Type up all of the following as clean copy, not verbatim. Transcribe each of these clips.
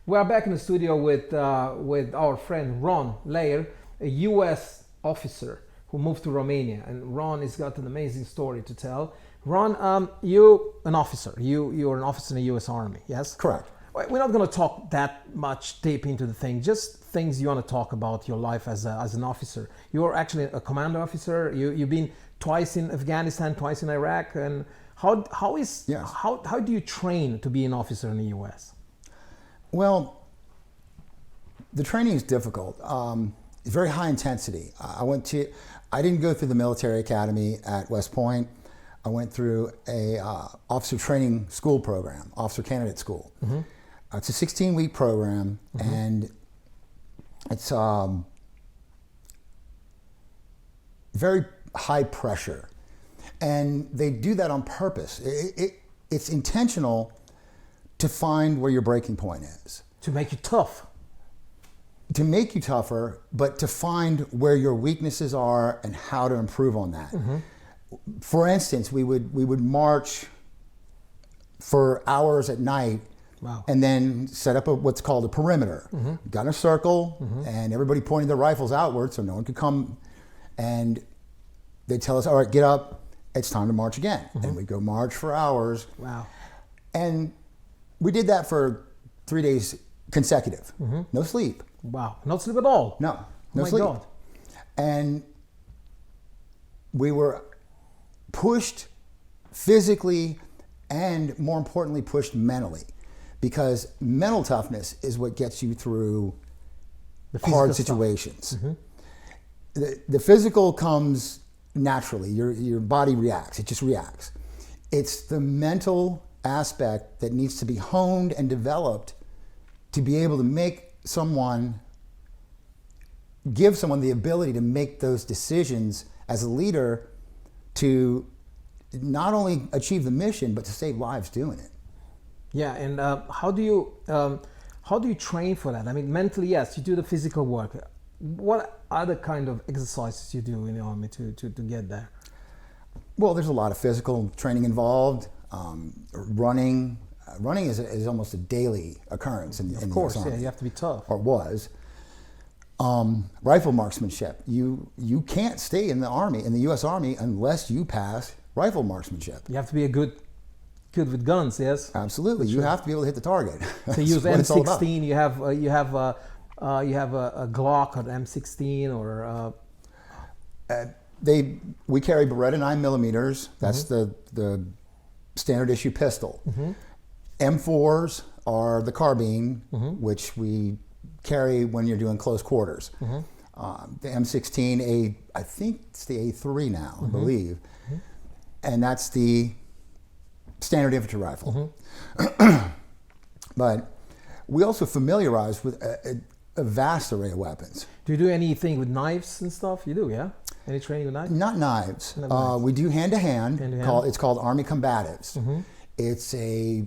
We are back in the studio with our friend Ron E, a U.S. officer who moved to Romania, and Ron has got an amazing story to tell. Ron, you're an officer. You're an officer in the U.S. Army, yes? Correct. We're not going to talk that much deep into the thing. Just things you want to talk about your life as an officer. You're actually a commando officer. You've been twice in Afghanistan, twice in Iraq, and how do you train to be an officer in the U.S.? Well, the training is difficult. It's very high intensity. I didn't go through the military academy at West Point. I went through a officer training school program, officer candidate school. Mm-hmm. It's a 16-week program, mm-hmm. and it's very high pressure. And they do that on purpose. It's intentional to find where your breaking point is. To make you tough. To make you tougher, but to find where your weaknesses are and how to improve on that. Mm-hmm. For instance, we would march for hours at night. Wow. And then set up what's called a perimeter. Mm-hmm. Got in a circle, mm-hmm. and everybody pointing their rifles outward so no one could come. And they tell us, all right, get up, it's time to march again. Mm-hmm. And we go march for hours. Wow. And we did that for 3 days consecutive. Mm-hmm. No sleep. Wow. No sleep at all? No. No sleep. God. And we were pushed physically and, more importantly, pushed mentally. Because mental toughness is what gets you through hard situations. Mm-hmm. The physical comes naturally. Your body reacts. It just reacts. It's the mental aspect that needs to be honed and developed to be able to give someone the ability to make those decisions as a leader to not only achieve the mission, but to save lives doing it. Yeah, and how do you train for that? I mean, mentally, yes, you do the physical work. What other kind of exercises you do in the Army to get there? Well, there's a lot of physical training involved. Running is almost a daily occurrence in the Army. Of course, yeah, you have to be tough. Or was. Rifle marksmanship. You can't stay in the Army, in the U.S. Army, unless you pass rifle marksmanship. You have to be good with guns, yes. Absolutely, you have to be able to hit the target. So you use M16. You have a Glock or M16 or. We carry Beretta 9mm. That's mm-hmm. the standard issue pistol. Mm-hmm. M4s are the carbine, mm-hmm. which we carry when you're doing close quarters. Mm-hmm. The M16, I think it's the A3 now, mm-hmm. I believe, mm-hmm. and that's the standard infantry rifle. Mm-hmm. But we also familiarize with a vast array of weapons. Do you do anything with knives and stuff? You do, yeah? Any training with knives? Not knives. We do hand-to-hand. It's called Army Combatives. Mm-hmm. It's a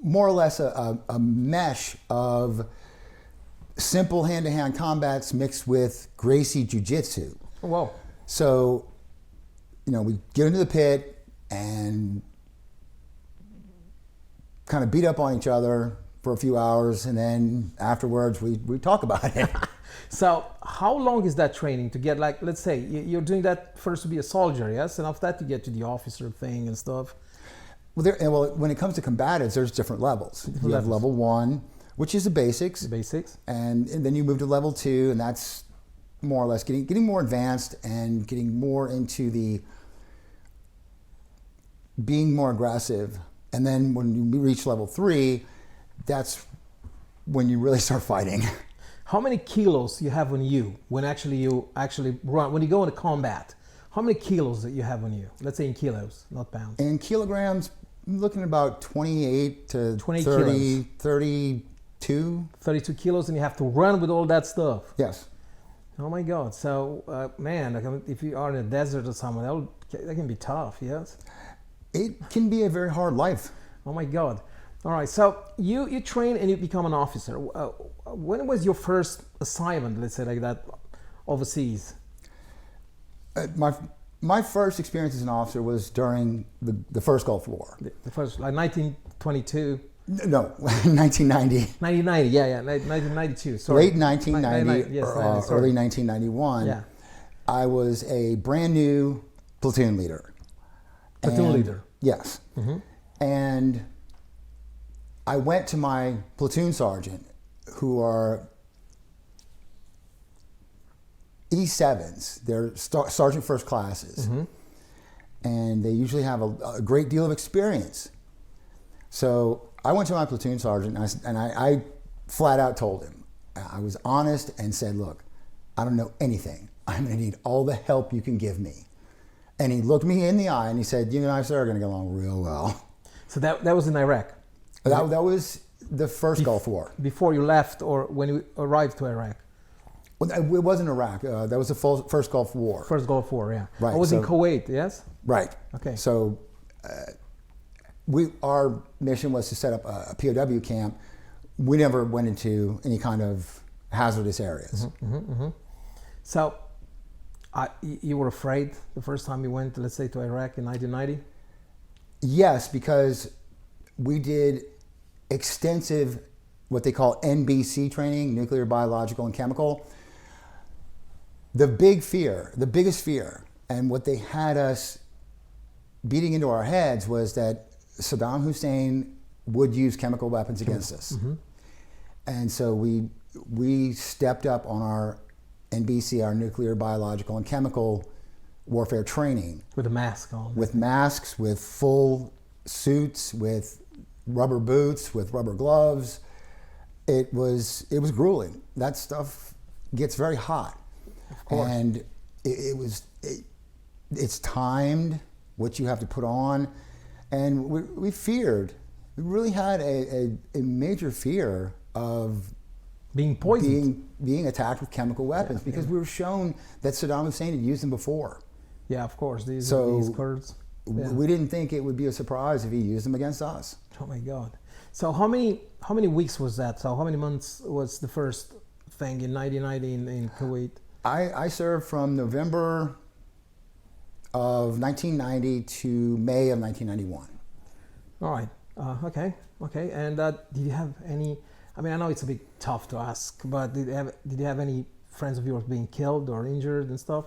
more or less a mesh of simple hand-to-hand combats mixed with Gracie Jiu-Jitsu. Oh, wow. So, we get into the pit and kind of beat up on each other for a few hours, and then afterwards we talk about it. So how long is that training to get, like, let's say you're doing that first to be a soldier, yes? And after that you get to the officer thing and stuff? Well, when it comes to combatives, there's different levels. You have level 1, which is the basics. And then you move to level 2, and that's more or less getting more advanced and getting more into the being more aggressive. And then when you reach level 3, that's when you really start fighting. How many kilos you have on you when you run, when you go into combat? How many kilos that you have on you? Let's say in kilos, not pounds. In kilograms, I'm looking at about 28 to 28 30, kilos. 32. 32 kilos, and you have to run with all that stuff. Yes. Oh my God. So, man, if you are in a desert or somewhere, that can be tough, yes? It can be a very hard life. Oh my God. All right, so you train and you become an officer. When was your first assignment, let's say like that, overseas? My first experience as an officer was during the first Gulf War. The first, like 1922. No, 1990. 1990, yeah, 1992. Sorry. Late 1990, yes, early 1991. Yeah. I was a brand new platoon leader. Platoon leader. Yes. Mm-hmm. And I went to my platoon sergeant, who are E7s. They're sergeant first classes. Mm-hmm. And they usually have a great deal of experience. So I went to my platoon sergeant and I flat out told him, I was honest and said, look, I don't know anything. I'm going to need all the help you can give me. And he looked me in the eye and he said, you and I, sir, are going to get along real well. So that was in Iraq? That was the first Gulf War. Before you left or when you arrived to Iraq? Well, it wasn't Iraq. That was the first Gulf War. First Gulf War, yeah. Right. I was in Kuwait, yes? Right. Okay. So our mission was to set up a POW camp. We never went into any kind of hazardous areas. Mm-hmm, mm-hmm, mm-hmm. So you were afraid the first time you went, let's say, to Iraq in 1990? Yes, because we did extensive, what they call NBC training, nuclear, biological, and chemical. The biggest fear, and what they had us beating into our heads was that Saddam Hussein would use chemical weapons against us. Mm-hmm. And so we stepped up on our NBC, our nuclear, biological, and chemical warfare training. With a mask on. With masks, with full suits, with rubber boots, with rubber gloves. It was grueling. That stuff gets very hot. Of course. And it's timed, what you have to put on. And we really had a major fear of being poisoned, being attacked with chemical weapons, because we were shown that Saddam Hussein had used them before. Yeah, of course. These Kurds. Yeah. We didn't think it would be a surprise if he used them against us. Oh my God! So how many weeks was that? So how many months was the first thing in 1990 in Kuwait? I served from November of 1990 to May of 1991. All right. Okay. And did you have any? I mean, I know it's a bit tough to ask, but did you have any friends of yours being killed or injured and stuff?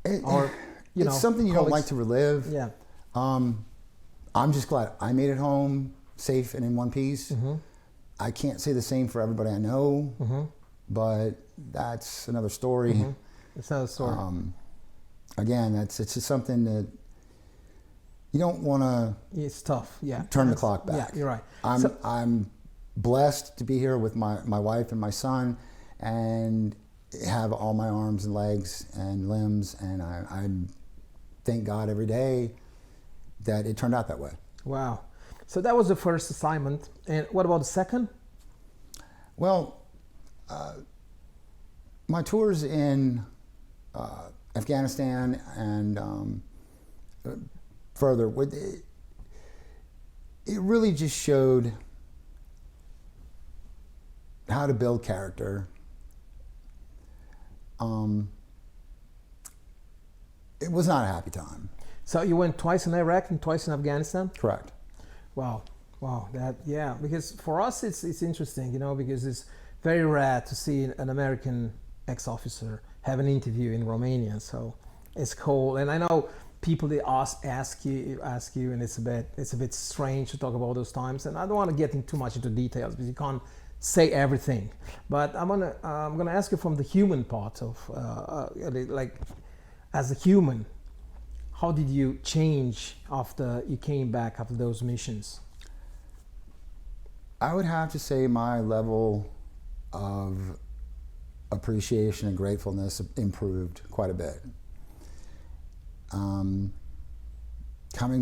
It's something you don't like to relive. Yeah. I'm just glad I made it home safe and in one piece. Mm-hmm. I can't say the same for everybody I know, mm-hmm. but that's another story. Mm-hmm. It's another story. Again, it's just something that you don't want to. It's tough. Yeah. Turn the clock back. Yeah, you're right. I'm blessed to be here with my wife and my son, and have all my arms and legs and limbs, and I thank God every day that it turned out that way. Wow. So that was the first assignment. And what about the second? Well, my tours in Afghanistan and further, it really just showed how to build character. It was not a happy time. So you went twice in Iraq and twice in Afghanistan? Correct. Wow. Because for us it's interesting, because it's very rare to see an American ex-officer have an interview in Romania. So it's cool. And I know people, they ask you, and it's a bit strange to talk about those times. And I don't want to get too much into details because you can't say everything. But I'm gonna ask you from the human part of like as a human, how did you change after you came back after those missions? I would have to say my level of appreciation and gratefulness improved quite a bit. Coming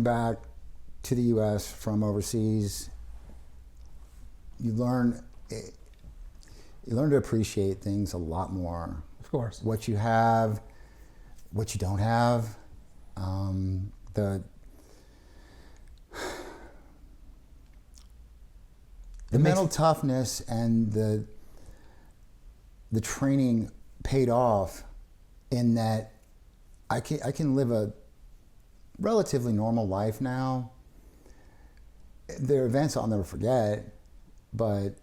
back to the U.S. from overseas, you learn to appreciate things a lot more. Of course. What you have, what you don't have. The mental toughness and the training paid off in that I can live a relatively normal life now. There are events I'll never forget, but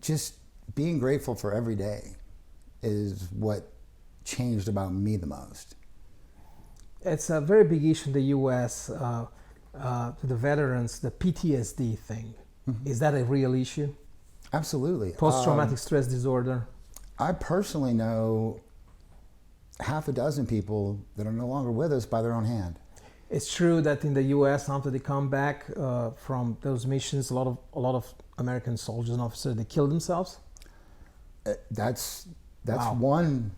just being grateful for every day is what changed about me the most. It's a very big issue in the U.S. To the veterans, the PTSD thing. Mm-hmm. Is that a real issue? Absolutely. Post-traumatic stress disorder. I personally know half a dozen people that are no longer with us by their own hand. It's true that in the U.S., after they come back from those missions, a lot of American soldiers and officers, they kill themselves. That's wow. One.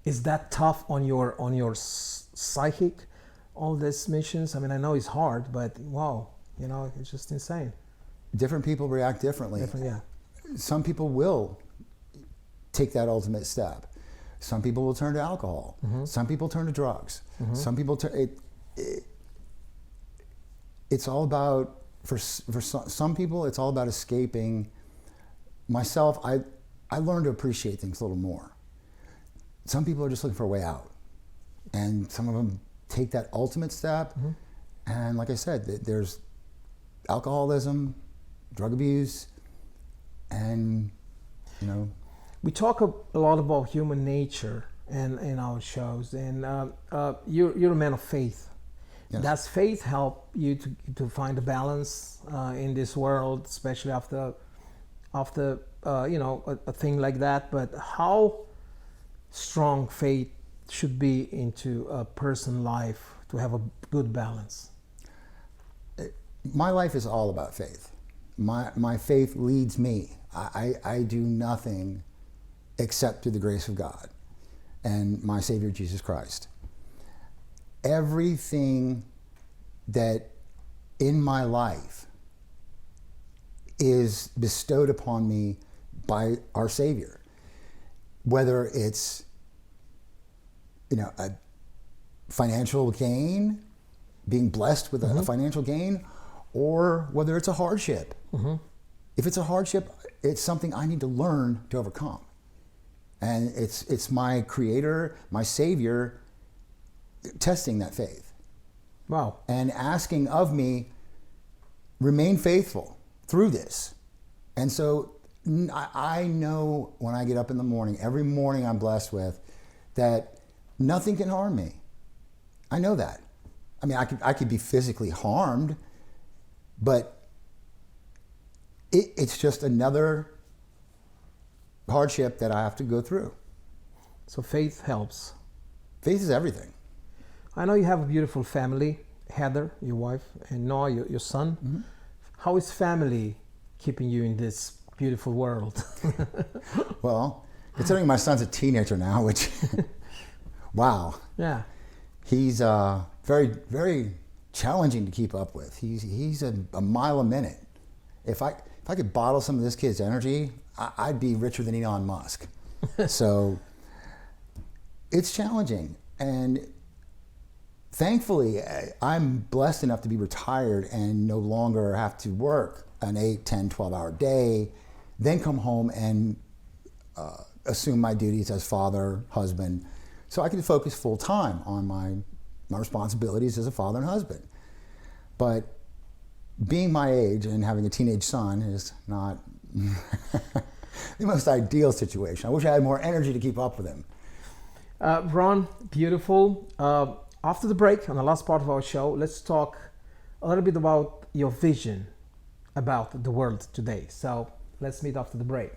Is that tough on your psychic? All these missions. I mean, I know it's hard, but wow, you know, it's just insane. Different people react differently. Yeah. Some people will take that ultimate step. Some people will turn to alcohol. Mm-hmm. Some people turn to drugs. Mm-hmm. Some people turn. It's all about for some people. It's all about escaping. Myself, I learned to appreciate things a little more. Some people are just looking for a way out, and some of them take that ultimate step. Mm-hmm. And like I said, there's alcoholism, drug abuse, and you know. We talk a lot about human nature in our shows, and you're a man of faith. Yes. Does faith help you to find a balance in this world, especially after you know, a thing like that? But how strong faith should be into a person's life to have a good balance? My life is all about faith. My faith leads me. I do nothing except through the grace of God and my Savior Jesus Christ. Everything that in my life is bestowed upon me by our Savior. Whether it's, you know, a financial gain, being blessed with a financial gain, or whether it's a hardship. Mm-hmm. If it's a hardship, it's something I need to learn to overcome. And it's my Creator, my Savior, testing that faith. Wow. And asking of me, remain faithful through this. And so I know when I get up in the morning, every morning I'm blessed with, that nothing can harm me. I know that. I mean, I could be physically harmed, but it's just another hardship that I have to go through. So faith helps. Faith is everything. I know you have a beautiful family, Heather, your wife, and Noah, your son. Mm-hmm. How is family keeping you in this beautiful world? Well, considering my son's a teenager now, which, wow. Yeah. He's very, very challenging to keep up with. He's a mile a minute. If I could bottle some of this kid's energy, I'd be richer than Elon Musk. So it's challenging. And thankfully, I'm blessed enough to be retired and no longer have to work an 8, 10, 12-hour day, then come home and assume my duties as father, husband. So I can focus full time on my responsibilities as a father and husband. But being my age and having a teenage son is not the most ideal situation. I wish I had more energy to keep up with him. Ron, beautiful. After the break, on the last part of our show, let's talk a little bit about your vision about the world today. So let's meet after the break.